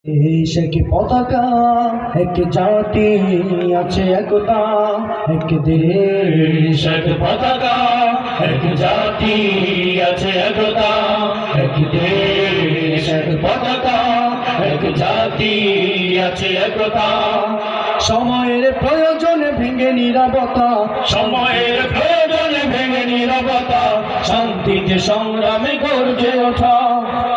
দেশ এক পতাকা, এক জাতি আছে একতা, এক দেশ এক পতাকা, এক জাতি আছে একতা, এক দেশ এক পতাকা, এক জাতি আছে একতা। সময়ের প্রয়োজনে ভেঙে নীরবতা, সময়ের প্রয়োজনে ভেঙে নীরবতা, শান্তিতে সংগ্রামে গর্জে ওঠা।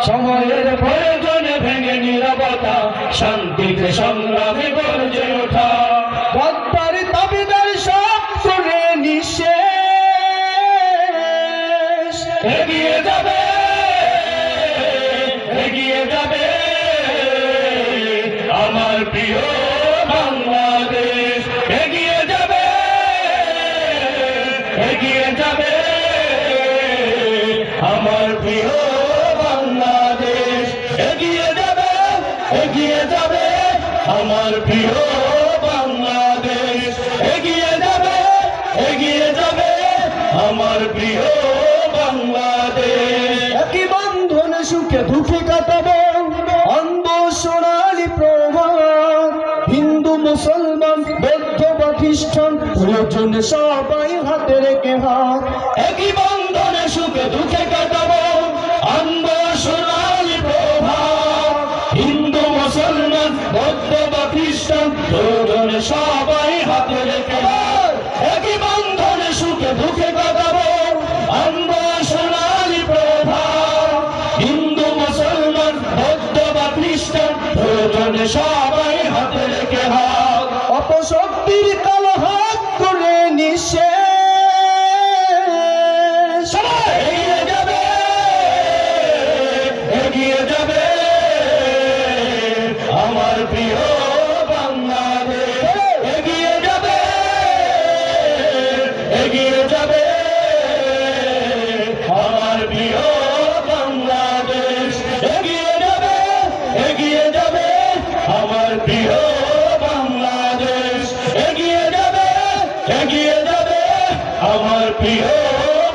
সময়ের প্রয়োজনে ভেঙে নীরবতা, শান্তিতে সংগ্রামে গর্জে ওঠা। গদ্দার দাবিদার সব শুনে নিঃশেষ এগিয়ে যাবে, এগিয়ে যাবে আমার প্রিয় বাংলাদেশ। এগিয়ে যাবে, এগিয়ে যাবে আমার প্রিয় বাংলাদেশ। এগিয়ে যাবে, এগিয়ে যাবে আমার প্রিয় বাংলাদেশ। এগিয়ে যাবে, এগিয়ে যাবে আমার প্রিয় বাংলাদেশ। একই বন্ধন সুখে দুঃখে কাটাবো অন্ধ সোনালি প্রভাত। হিন্দু মুসলমান বৌদ্ধ বা খ্রিস্টান প্রয়োজনে সবাই হাতে রেখে হাত। একই বন্ধনে সুখে দুঃখে কাটাবো অন্ধ সোনালি প্রভাত। হিন্দু মুসলমান বৌদ্ধ বা খ্রিস্টান প্রয়োজনে সবাই হাতে রেখে হাত। একই বন্ধনে সুখে দুঃখে কাটাবো অন্ধ সোনালি প্রভাত। হিন্দু মুসলমান বৌদ্ধ বা খ্রিস্টান প্রয়োজনে সবাই হাতে রেখে হাত। অপশক্তির কালো হাত করে নিঃশেষ এগিয়ে যাবে, এগিয়ে যাবে আমার প্রিয় বাংলাদেশ। এগিয়ে যাবে, এগিয়ে যাবে আমার প্রিয় বাংলাদেশ। এগিয়ে যাবে, এগিয়ে যাবে আমার প্রিয় বাংলাদেশ। এগিয়ে যাবে, এগিয়ে যাবে আমার প্রিয়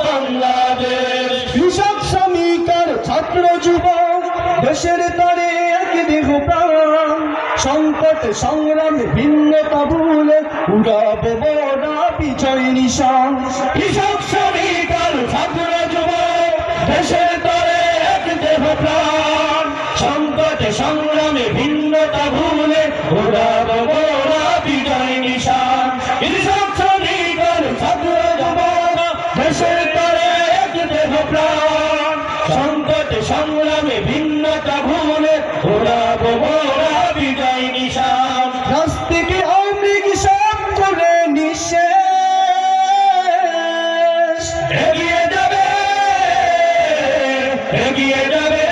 বাংলাদেশ। কৃষক শ্রমিক আর ছাত্র যুবক দেশের তরে এক দেহ প্রাণ। সংকট সংগ্রামে ভিন্নতা ভুলে উড়াবো বড় বিজয় নিশান। কৃষক শ্রমিক আর ছাত্র যুবক দেশের তরে এক দেহ প্রাণ। সংকট সংগ্রামে ভিন্নতা ভুলে উড়াবো বড় বিজয় নিশান। কৃষক শ্রমিক আর ছাত্র যুবক দেশের তরে এক দেহ প্রাণ। সংকট সংগ্রামে ভিন্নতা ভুলে উড়াবো বড় বিজয় নিশান। নাস্তিকে আওয়ামী সব করে নিঃশেষ এগিয়ে যাবে, এগিয়ে যাবে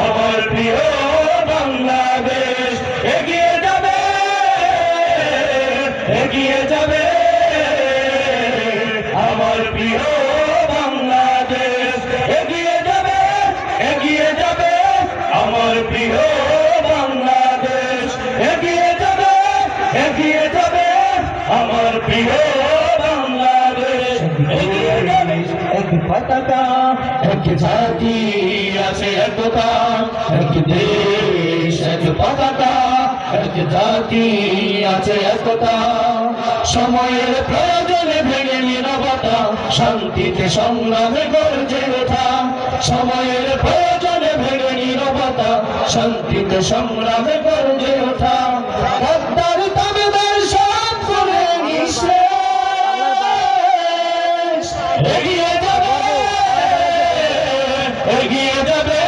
আমার প্রিয় বাংলাদেশ। এগিয়ে যাবে, এগিয়ে যাবে আমার প্রিয় বাংলাদেশ। এগিয়ে যাবে, এগিয়ে যাবে আমার প্রিয় বাংলাদেশ। এগিয়ে যাবে, এগিয়ে যাবে আমার প্রিয় বাংলাদেশ। এগিয়ে যাবে এক পতাকা, এক জাতি আছে একতা, এক দেশ এক পতাকা, এক জাতি আছে একতা। সময়ের প্রয়োজনে ভেঙে নীরবতা, শান্তিতে সংগ্রামে গর্জে ওঠা। সময়ের প্রয়োজনে ভেঙে নীরবতা, শান্তিতে সংগ্রামে গর্জে ওঠা। গদ্দার দাবিদার সব করে নিঃশেষ এগিয়ে যাবে, এগিয়ে যাবে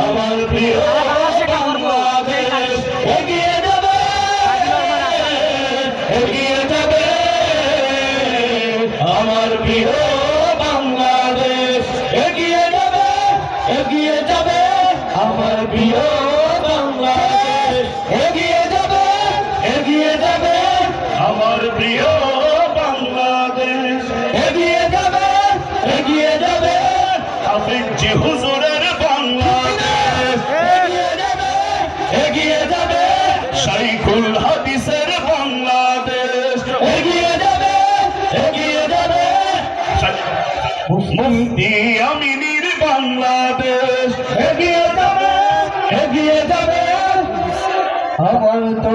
আমার প্রিয় বাংলাদেশ। এগিয়ে যাবে, এগিয়ে যাবে আমার প্রিয় বাংলাদেশ। এগিয়ে যাবে, এগিয়ে যাবে আমার প্রিয় বাংলাদেশ। এগিয়ে যাবে, এগিয়ে যাবে আমার প্রিয় বাংলাদেশ। এগিয়ে যাবে, এগিয়ে যাবে হাফিজি হুজুরের বাংলাদেশ। এগিয়ে যাবে, এগিয়ে যাবে শাইখুল হাদিসের বাংলাদেশ। এগিয়ে যাবে, এগিয়ে যাবে মুফতি আমিনীর বাংলাদেশ। এগিয়ে তো